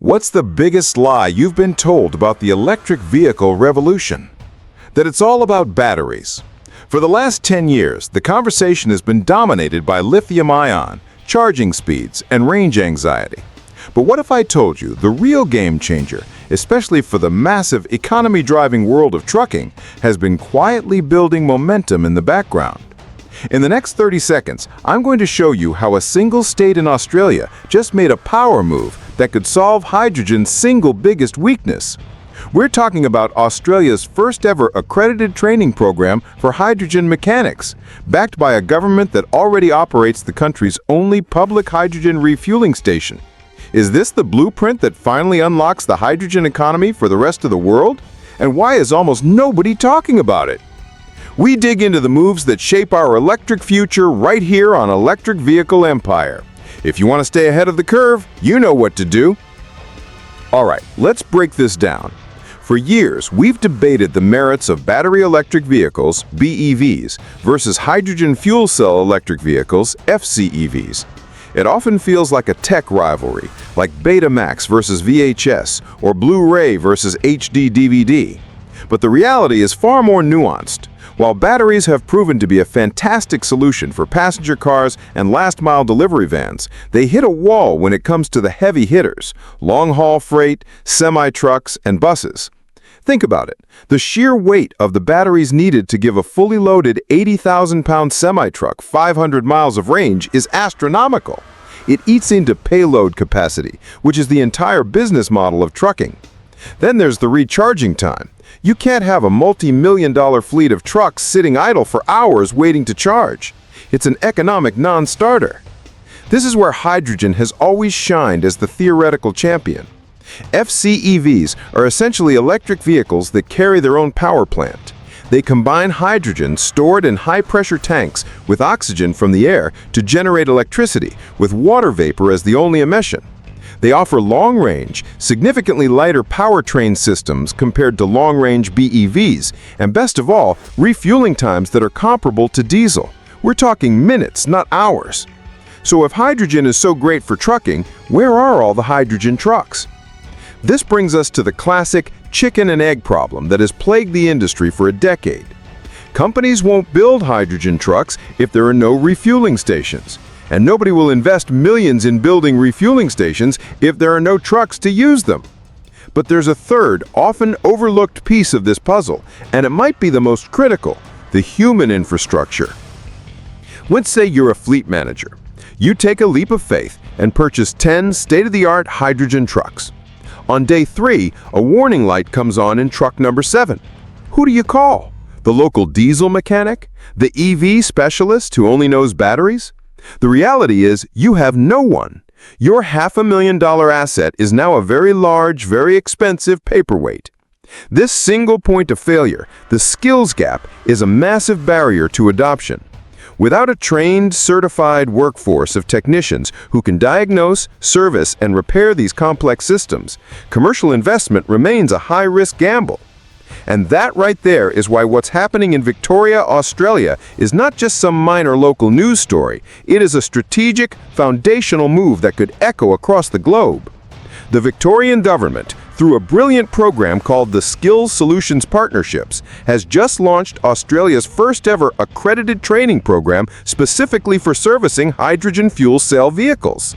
What's the biggest lie you've been told about the electric vehicle revolution? That it's all about batteries. For the last 10 years, the conversation has been dominated by lithium-ion, charging speeds, and range anxiety. But what if I told you the real game changer, especially for the massive economy-driving world of trucking, has been quietly building momentum in the background? In the next 30 seconds, I'm going to show you how a single state in Australia just made a power move that could solve hydrogen's single biggest weakness. We're talking about Australia's first ever accredited training program for hydrogen mechanics, backed by a government that already operates the country's only public hydrogen refueling station. Is this the blueprint that finally unlocks the hydrogen economy for the rest of the world? And why is almost nobody talking about it? We dig into the moves that shape our electric future right here on Electric Vehicle Empire. If you want to stay ahead of the curve, you know what to do. All right, let's break this down. For years, we've debated the merits of battery electric vehicles, BEVs, versus hydrogen fuel cell electric vehicles, FCEVs. It often feels like a tech rivalry, like Betamax versus VHS, or Blu-ray versus HD DVD. But the reality is far more nuanced. While batteries have proven to be a fantastic solution for passenger cars and last-mile delivery vans, they hit a wall when it comes to the heavy hitters, long-haul freight, semi-trucks, and buses. Think about it. The sheer weight of the batteries needed to give a fully loaded 80,000-pound semi-truck 500 miles of range is astronomical. It eats into payload capacity, which is the entire business model of trucking. Then there's the recharging time. You can't have a multi-million-dollar fleet of trucks sitting idle for hours waiting to charge. It's an economic non-starter. This is where hydrogen has always shined as the theoretical champion. FCEVs are essentially electric vehicles that carry their own power plant. They combine hydrogen stored in high-pressure tanks with oxygen from the air to generate electricity, with water vapor as the only emission. They offer long-range, significantly lighter powertrain systems compared to long-range BEVs, and best of all, refueling times that are comparable to diesel. We're talking minutes, not hours. So if hydrogen is so great for trucking, where are all the hydrogen trucks? This brings us to the classic chicken and egg problem that has plagued the industry for a decade. Companies won't build hydrogen trucks if there are no refueling stations. And nobody will invest millions in building refueling stations if there are no trucks to use them. But there's a third, often overlooked piece of this puzzle, and it might be the most critical: the human infrastructure. Let's say you're a fleet manager. You take a leap of faith and purchase 10 state-of-the-art hydrogen trucks. On day 3, a warning light comes on in truck number 7. Who do you call? The local diesel mechanic? The EV specialist who only knows batteries? The reality is, you have no one. Your $500,000 asset is now a very large, very expensive paperweight. This single point of failure, the skills gap, is a massive barrier to adoption. Without a trained, certified workforce of technicians who can diagnose, service, and repair these complex systems, commercial investment remains a high-risk gamble. And that right there is why what's happening in Victoria, Australia is not just some minor local news story. It is a strategic, foundational move that could echo across the globe. The Victorian government, through a brilliant program called the Skills Solutions Partnerships, has just launched Australia's first ever accredited training program specifically for servicing hydrogen fuel cell vehicles.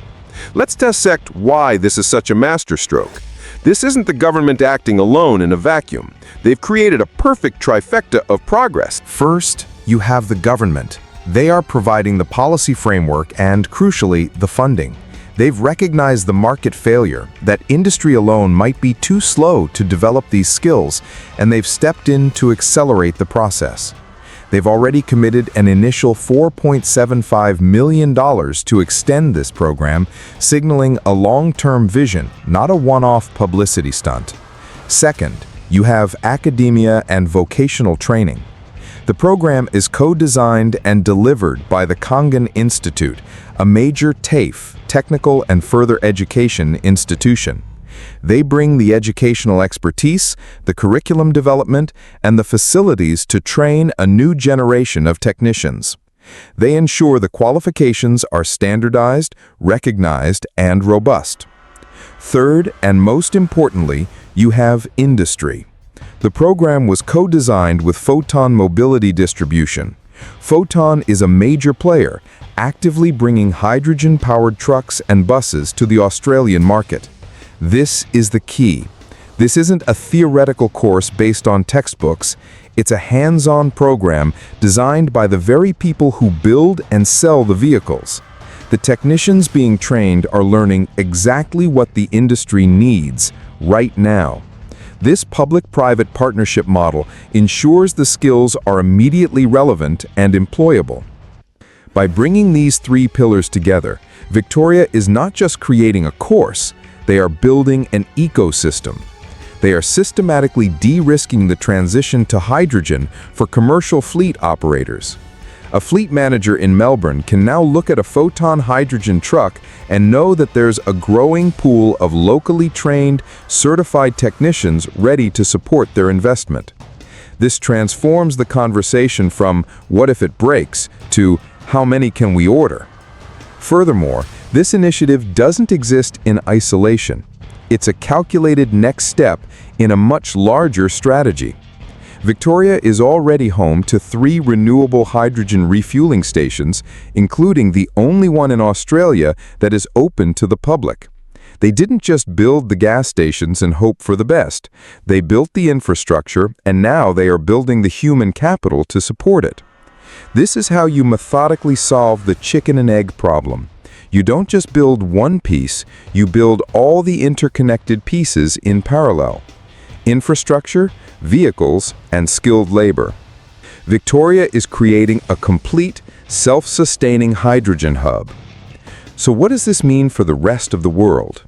Let's dissect why this is such a masterstroke. This isn't the government acting alone in a vacuum. They've created a perfect trifecta of progress. First, you have the government. They are providing the policy framework and, crucially, the funding. They've recognized the market failure, that industry alone might be too slow to develop these skills, and they've stepped in to accelerate the process. They've already committed an initial $4.75 million to extend this program, signaling a long-term vision, not a one-off publicity stunt. Second, you have academia and vocational training. The program is co-designed and delivered by the Kangan Institute, a major TAFE, technical and further education institution. They bring the educational expertise, the curriculum development, and the facilities to train a new generation of technicians. They ensure the qualifications are standardized, recognized, and robust. Third, and most importantly, you have industry. The program was co-designed with Foton Mobility Distribution. Foton is a major player, actively bringing hydrogen-powered trucks and buses to the Australian market. This is the key. This isn't a theoretical course based on textbooks. It's a hands-on program designed by the very people who build and sell the vehicles. The technicians being trained are learning exactly what the industry needs right now. This public-private partnership model ensures the skills are immediately relevant and employable. By bringing these three pillars together, Victoria is not just creating a course, they are building an ecosystem. They are systematically de-risking the transition to hydrogen for commercial fleet operators. A fleet manager in Melbourne can now look at a Foton hydrogen truck and know that there's a growing pool of locally trained, certified technicians ready to support their investment. This transforms the conversation from "what if it breaks" to "how many can we order?" Furthermore, this initiative doesn't exist in isolation. It's a calculated next step in a much larger strategy. Victoria is already home to 3 renewable hydrogen refueling stations, including the only one in Australia that is open to the public. They didn't just build the gas stations and hope for the best. They built the infrastructure, and now they are building the human capital to support it. This is how you methodically solve the chicken and egg problem. You don't just build one piece, you build all the interconnected pieces in parallel. Infrastructure, vehicles, and skilled labor. Victoria is creating a complete, self-sustaining hydrogen hub. So what does this mean for the rest of the world?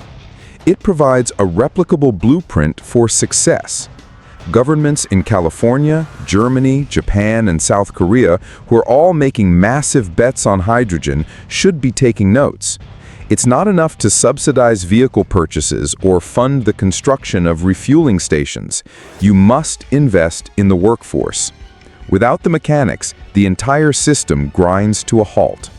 It provides a replicable blueprint for success. Governments in California, Germany, Japan, and South Korea, who are all making massive bets on hydrogen, should be taking notes. It's not enough to subsidize vehicle purchases or fund the construction of refueling stations. You must invest in the workforce. Without the mechanics, the entire system grinds to a halt.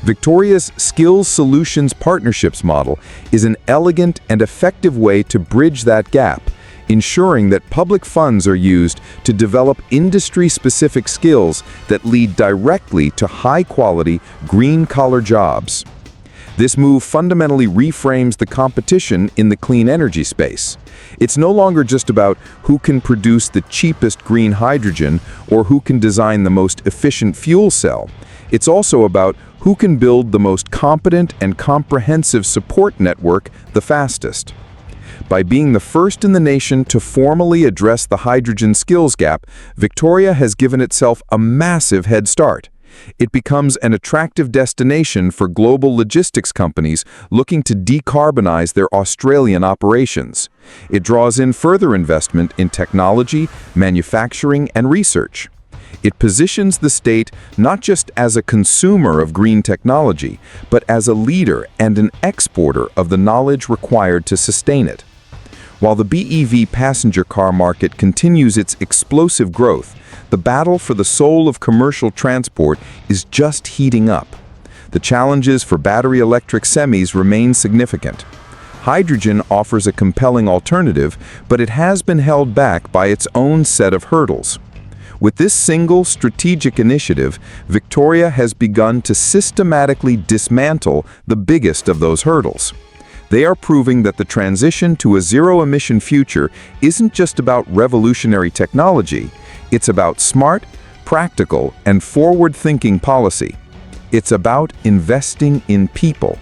Victoria's Skills Solutions Partnerships model is an elegant and effective way to bridge that gap, ensuring that public funds are used to develop industry-specific skills that lead directly to high-quality, green-collar jobs. This move fundamentally reframes the competition in the clean energy space. It's no longer just about who can produce the cheapest green hydrogen or who can design the most efficient fuel cell. It's also about who can build the most competent and comprehensive support network the fastest. By being the first in the nation to formally address the hydrogen skills gap, Victoria has given itself a massive head start. It becomes an attractive destination for global logistics companies looking to decarbonize their Australian operations. It draws in further investment in technology, manufacturing, and research. It positions the state not just as a consumer of green technology, but as a leader and an exporter of the knowledge required to sustain it. While the BEV passenger car market continues its explosive growth, the battle for the soul of commercial transport is just heating up. The challenges for battery electric semis remain significant. Hydrogen offers a compelling alternative, but it has been held back by its own set of hurdles. With this single strategic initiative, Victoria has begun to systematically dismantle the biggest of those hurdles. They are proving that the transition to a zero-emission future isn't just about revolutionary technology. It's about smart, practical, and forward-thinking policy. It's about investing in people.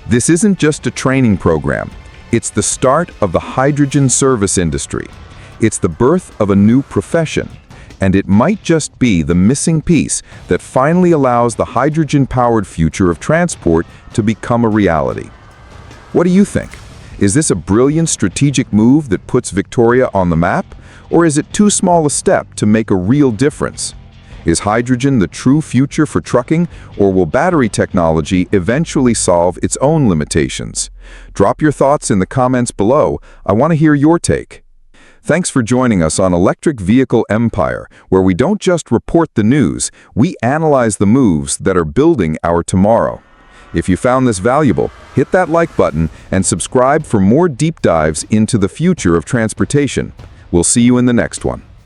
This isn't just a training program. It's the start of the hydrogen service industry. It's the birth of a new profession. And it might just be the missing piece that finally allows the hydrogen-powered future of transport to become a reality. What do you think? Is this a brilliant strategic move that puts Victoria on the map? Or is it too small a step to make a real difference? Is hydrogen the true future for trucking, or will battery technology eventually solve its own limitations? Drop your thoughts in the comments below. I want to hear your take. Thanks for joining us on Electric Vehicle Empire, where we don't just report the news, we analyze the moves that are building our tomorrow. If you found this valuable, hit that like button and subscribe for more deep dives into the future of transportation. We'll see you in the next one.